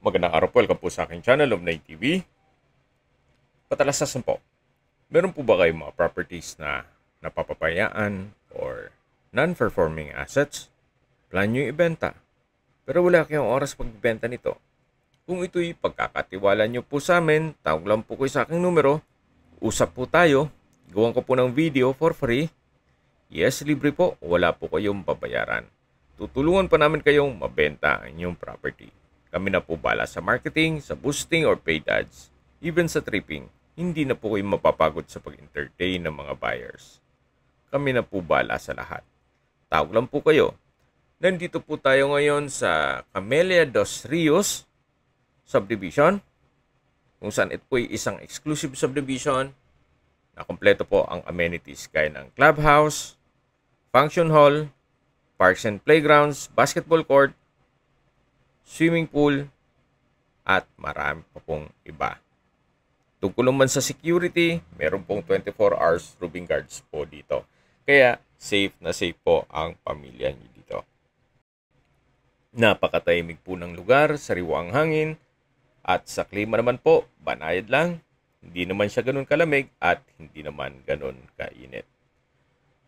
Magandang araw po, welcome po sa aking channel, Love9 TV. Patalasasan po, meron po ba kayong mga properties na napapapayaan or non-performing assets? Plan nyo ibenta, pero wala kayong oras pagbibenta nito. Kung ito'y pagkakatiwala nyo po sa amin, tawag lang po kayo sa aking numero, usap po tayo, gawan ko po ng video for free. Yes, libre po, wala po kayong babayaran. Tutulungan pa namin kayong mabenta ang inyong property. Kami na po bala sa marketing, sa boosting or paid ads, even sa tripping. Hindi na po kayo mapapagod sa pag-entertain ng mga buyers. Kami na po bala sa lahat. Tawag lang po kayo. Nandito po tayo ngayon sa Camellia dos Rios subdivision, kung saan ito po ay isang exclusive subdivision na kompleto po ang amenities gaya ng clubhouse, function hall, parks and playgrounds, basketball court, swimming pool, at marami pa pong iba. Tungkol naman sa security, meron pong 24 hours roving guards po dito. Kaya safe na safe po ang pamilya niyo dito. Napakatahimik po ng lugar, sariwa ang hangin, at sa klima naman po, banayad lang. Hindi naman siya ganun kalamig at hindi naman ganun kainit.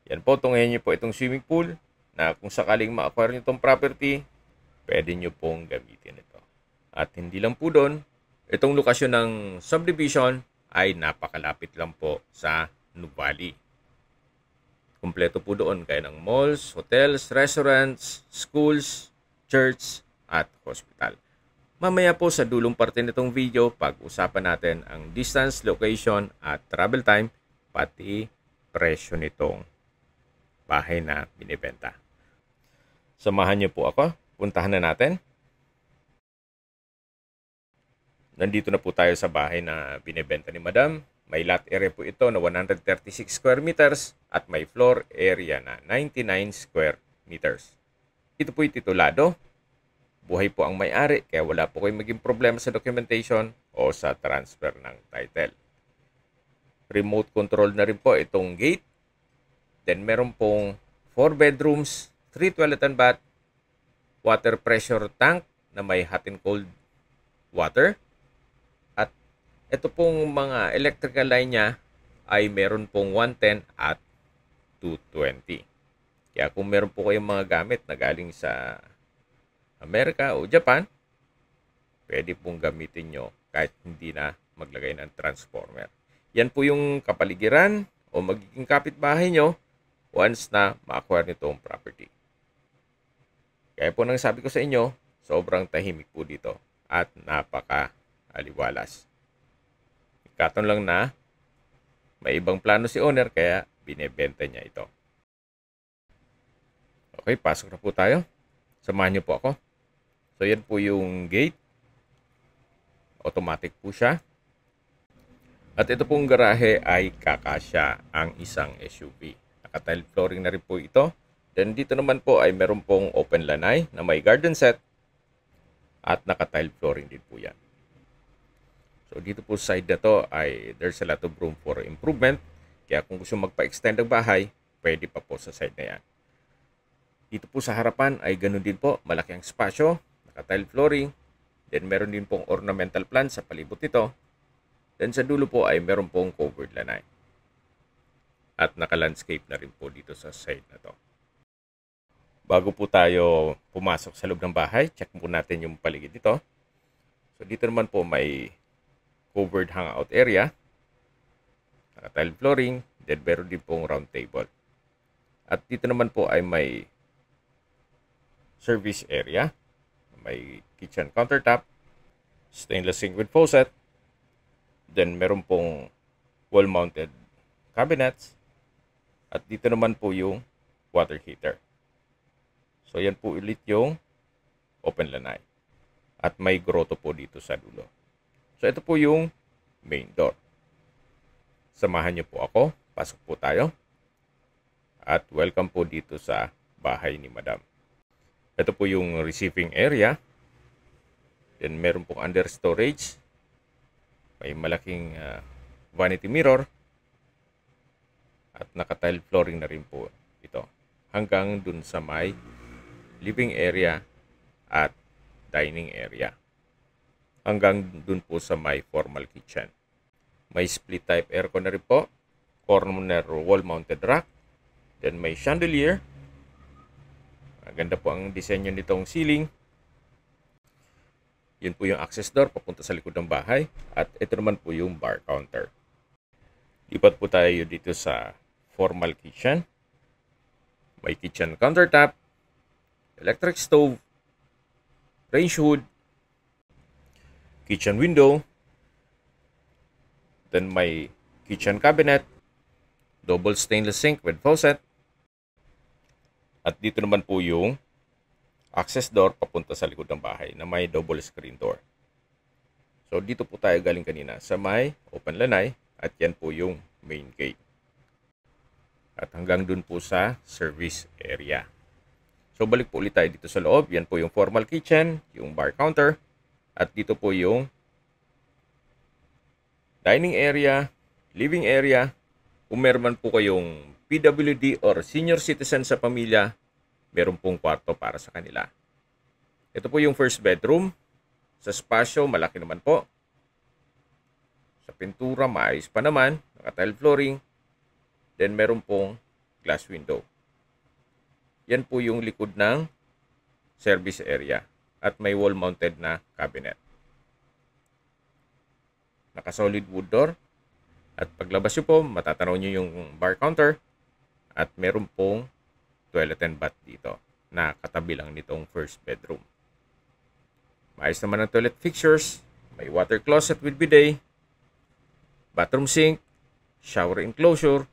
Yan po, tungayin niyo po itong swimming pool na kung sakaling ma-acquire niyo itong property, pwede nyo pong gamitin ito. At hindi lang po doon, itong lokasyon ng subdivision ay napakalapit lang po sa Nuvali. Kumpleto po doon kaya ng malls, hotels, restaurants, schools, church, at hospital. Mamaya po sa dulong parte nitong video, pag-usapan natin ang distance, location, at travel time, pati presyo nitong bahay na binibenta. Samahan niyo po ako. Puntahan na natin. Nandito na po tayo sa bahay na binibenta ni Madam. May lot area po ito na 136 square meters at may floor area na 99 square meters. Ito po yung titulado. Buhay po ang may-ari kaya wala po kayong maging problema sa documentation o sa transfer ng title. Remote control na rin po itong gate. Then meron pong 4 bedrooms, 3 toilet and bath, water pressure tank na may hot and cold water. At ito pong mga electrical line niya ay meron pong 110 at 220. Kaya kung meron po kayong mga gamit na galing sa Amerika o Japan, pwede pong gamitin nyo kahit hindi na maglagay ng transformer. Yan po yung kapaligiran o magiging kapitbahay nyo once na ma-acquire nito ang property. Kaya po nang sabi ko sa inyo, sobrang tahimik po dito at napaka-aliwalas. Ikaton lang na may ibang plano si owner kaya binebenta niya ito. Okay, pasok na po tayo. Samahan niyo po ako. So yan po yung gate. Automatic po siya. At ito pong garahe ay kakasya ang isang SUV. Naka-tile flooring na rin po ito. Then dito naman po ay meron pong open lanai na may garden set at naka-tile flooring din po yan. So dito po side na to ay there's a lot of room for improvement. Kaya kung gusto magpa-extend ng bahay, pwede pa po sa side na yan. Dito po sa harapan ay ganun din po, malaki ang spasyo, naka-tile flooring. Then meron din pong ornamental plant sa palibot nito. Then sa dulo po ay meron pong covered lanai. At naka-landscape na rin po dito sa side na to. Bago po tayo pumasok sa loob ng bahay, check po natin yung paligid dito. So dito naman po may covered hangout area, naka-tile flooring, then meron din pong round table. At dito naman po ay may service area, may kitchen countertop, stainless sink with faucet, then meron pong wall-mounted cabinets, at dito naman po yung water heater. So yan po ulit yung open lanai. At may grotto po dito sa dulo. So ito po yung main door. Samahan niyo po ako. Pasok po tayo. At welcome po dito sa bahay ni Madam. Ito po yung receiving area. Then meron pong under storage. May malaking vanity mirror. At naka-tile flooring na rin po ito. Hanggang dun sa may living area at dining area. hanggang dun po sa may formal kitchen. May split type aircon na rin po, corner wall mounted rack, then may chandelier. Maganda po ang disenyo nitong ceiling. Yun po yung access door papunta sa likod ng bahay. At ito naman po yung bar counter. Lipat po tayo dito sa formal kitchen. May kitchen countertop, electric stove, range hood, kitchen window, then may kitchen cabinet, double stainless sink with faucet. At dito naman po yung access door papunta sa likod ng bahay na may double screen door. So dito po tayo galing kanina sa may open lanay at yan po yung main gate. At hanggang dun po sa service area. So balik po ulit tayo dito sa loob. Yan po yung formal kitchen, yung bar counter, at dito po yung dining area, living area. Kung meron man po kayong PWD or senior citizen sa pamilya, meron pong kwarto para sa kanila. Ito po yung first bedroom. Sa spasyo, malaki naman po. Sa pintura, maayos pa naman. Naka-tile flooring. Then meron pong glass window. Yan po yung likod ng service area. At may wall-mounted na cabinet. Naka-solid wood door. At paglabas nyo po, matatanaw nyo yung bar counter. At meron pong toilet and bath dito na katabi lang nitong first bedroom. Maayos naman ang toilet fixtures. May water closet with bidet, bathroom sink, shower enclosure,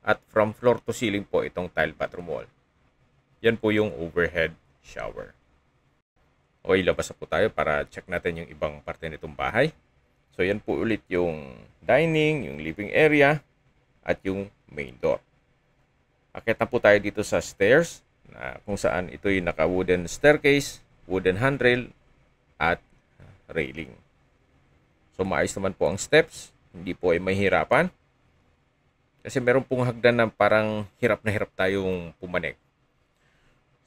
at from floor to ceiling po itong tile bathroom wall. Yan po yung overhead shower. Okay, labas na po tayo para check natin yung ibang parte nitong bahay. So yan po ulit yung dining, yung living area, at yung main door. Akit na po tayo dito sa stairs na kung saan ito'y naka-wooden staircase, wooden handrail, at railing. So maayos naman po ang steps. Hindi po ay mahirapan. Kasi meron pong hagdan na parang hirap na hirap tayong pumanik.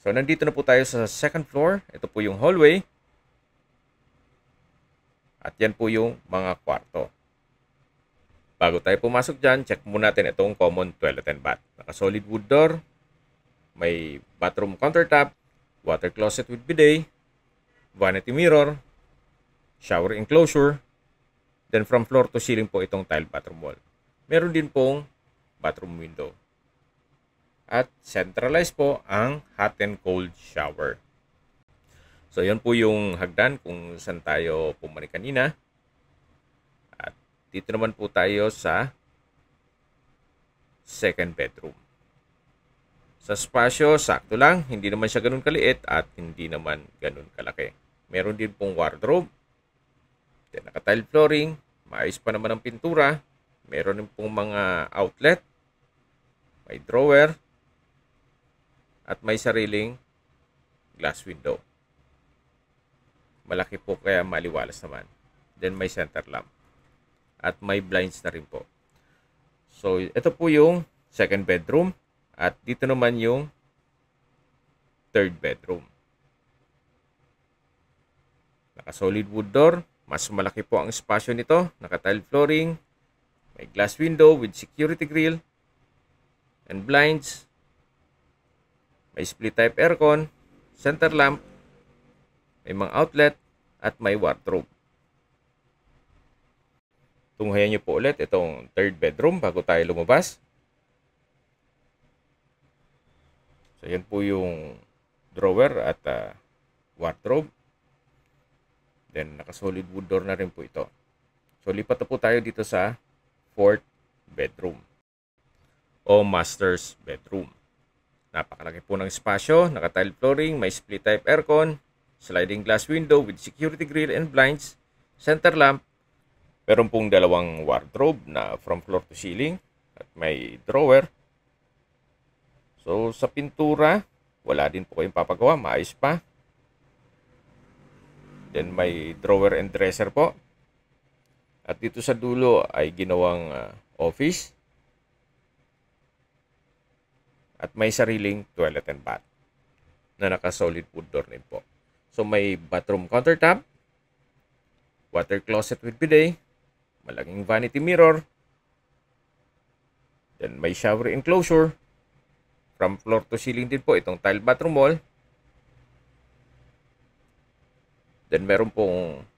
So nandito na po tayo sa second floor. Ito po yung hallway. At yan po yung mga kwarto. Bago tayo pumasok dyan, check muna natin itong common toilet and bath. Naka-solid wood door, may bathroom countertop, water closet with bidet, vanity mirror, shower enclosure, then from floor to ceiling po itong tile bathroom wall. Meron din pong bathroom window. At centralized po ang hot and cold shower. So yun po yung hagdan kung saan tayo pumanik kanina. Dito naman po tayo sa second bedroom. Sa spasyo, sakto lang. Hindi naman siya ganun kaliit at hindi naman ganun kalaki. Meron din pong wardrobe. Then naka-tile flooring. Maayos pa naman ang pintura. Meron din pong mga outlet. May drawer. At may sariling glass window. Malaki po kaya maliwalas naman. Then may center lamp. At may blinds na rin po. So, ito po yung second bedroom. At dito naman yung third bedroom. Naka-solid wood door. Mas malaki po ang espasyo nito. Naka-tile flooring. May glass window with security grill. And blinds. May split type aircon. Center lamp. May mga outlet. At may wardrobe. Tunghayan nyo po ulit itong third bedroom bago tayo lumabas. So, yan po yung drawer at wardrobe. Then, naka-solid wood door na rin po ito. So, lipat na po tayo dito sa fourth bedroom o master's bedroom. Napakalaki po ng espasyo, naka-tile flooring, may split type aircon, sliding glass window with security grill and blinds, center lamp. Meron pong dalawang wardrobe na from floor to ceiling at may drawer. So, sa pintura, wala din po kayong papagawa. Maayos pa. Then, may drawer and dresser po. At dito sa dulo ay ginawang office. At may sariling toilet and bath na naka-solid wood door din po. So, may bathroom countertop, water closet with bidet, malaking vanity mirror, then may shower enclosure, from floor to ceiling din po itong tile bathroom wall. Then meron pong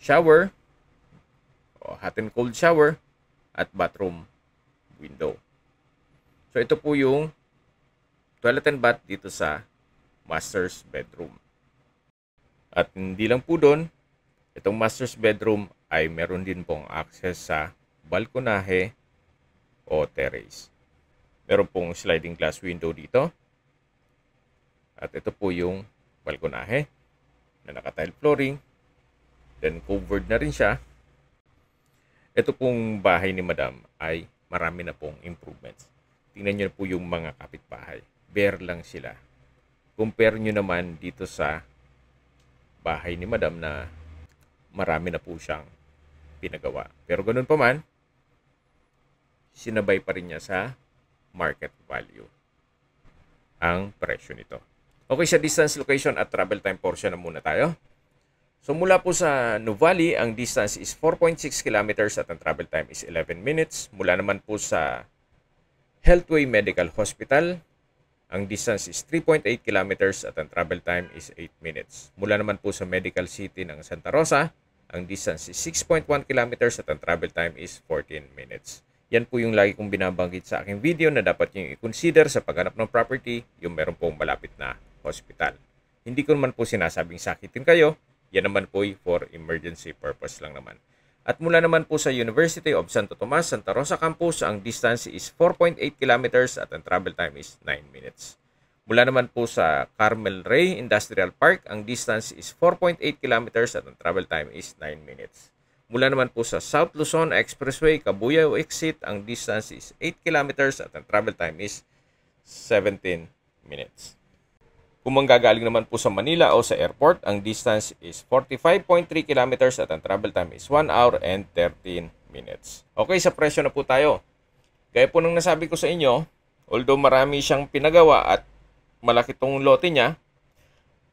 shower, o hot and cold shower, at bathroom window. So ito po yung toilet and bath dito sa master's bedroom. At hindi lang po doon, itong master's bedroom ay meron din pong access sa balkonahe o terrace. Meron pong sliding glass window dito. At ito po yung balkonahe na naka-tile flooring. Then covered na rin siya. Ito pong bahay ni Madam ay marami na pong improvements. Tingnan nyo po yung mga kapitbahay. Bare lang sila. Compare nyo naman dito sa bahay ni Madam na marami na po siyang pinagawa. Pero ganun pa man, sinabay pa rin niya sa market value ang presyo nito. Okay, sa distance, location at travel time portion na muna tayo. So mula po sa Nuvali, ang distance is 4.6 kilometers at ang travel time is 11 minutes. Mula naman po sa Healthway Medical Hospital, ang distance is 3.8 kilometers at ang travel time is 8 minutes. Mula naman po sa Medical City ng Santa Rosa, ang distance is 6.1 kilometers at ang travel time is 14 minutes. Yan po yung lagi kong binabanggit sa aking video na dapat nyo i-consider sa paghanap ng property, yung meron pong malapit na hospital. Hindi ko naman po sinasabing sakitin kayo, yan naman po for emergency purpose lang naman. At mula naman po sa University of Santo Tomas, Santa Rosa Campus, ang distance is 4.8 kilometers at ang travel time is 9 minutes. Mula naman po sa Carmel Ray Industrial Park, ang distance is 4.8 kilometers at ang travel time is 9 minutes. Mula naman po sa South Luzon Expressway, Cabuyao Exit, ang distance is 8 kilometers at ang travel time is 17 minutes. Kung manggagaling naman po sa Manila o sa airport, ang distance is 45.3 kilometers at ang travel time is 1 hour and 13 minutes. Okay, sa presyo na po tayo. Gaya po nung nasabi ko sa inyo, although marami siyang pinagawa at malaki tong lote niya,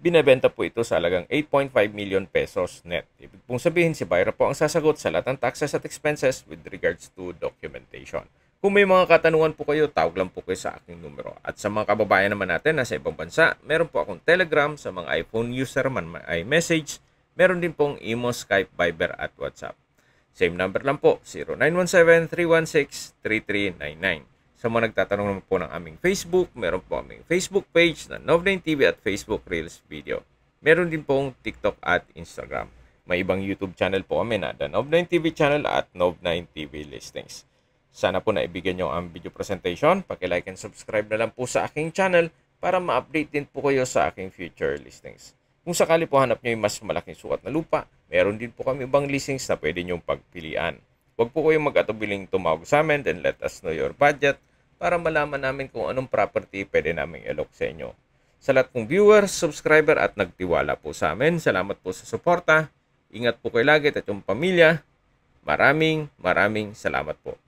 binebenta po ito sa halagang 8.5 million pesos net. Ibig pong sabihin, si buyer po ang sasagot sa lahat ng taxes at expenses with regards to documentation. Kung may mga katanungan po kayo, tawag lang po kayo sa aking numero. At sa mga kababayan naman natin na sa ibang bansa, meron po akong Telegram. Sa mga iPhone user man may iMessage, meron din pong Imo, Skype, Viber at WhatsApp. Same number lang po, 0917-316-3399. Sa mga nagtatanong naman po ng aming Facebook, meron po aming Facebook page na Nov9 TV at Facebook Reels Video. Meron din pong TikTok at Instagram. May ibang YouTube channel po kami na The Nov9 TV channel at Nov9 TV Listings. Sana po naibigyan nyo ang video presentation. Paki-like and subscribe na lang po sa aking channel para ma-update din po kayo sa aking future listings. Kung sakali po hanap nyo yung mas malaking sukat na lupa, meron din po kami ibang listings na pwede nyong pagpilian. Huwag po kayong mag-atubiling tumawag sa amin, then let us know your budget para malaman namin kung anong property pwede naming i-lock sa inyo. Sa lahat kong viewers, subscriber at nagtiwala po sa amin, salamat po sa suporta. Ingat po kayo lagi at yung pamilya. Maraming salamat po.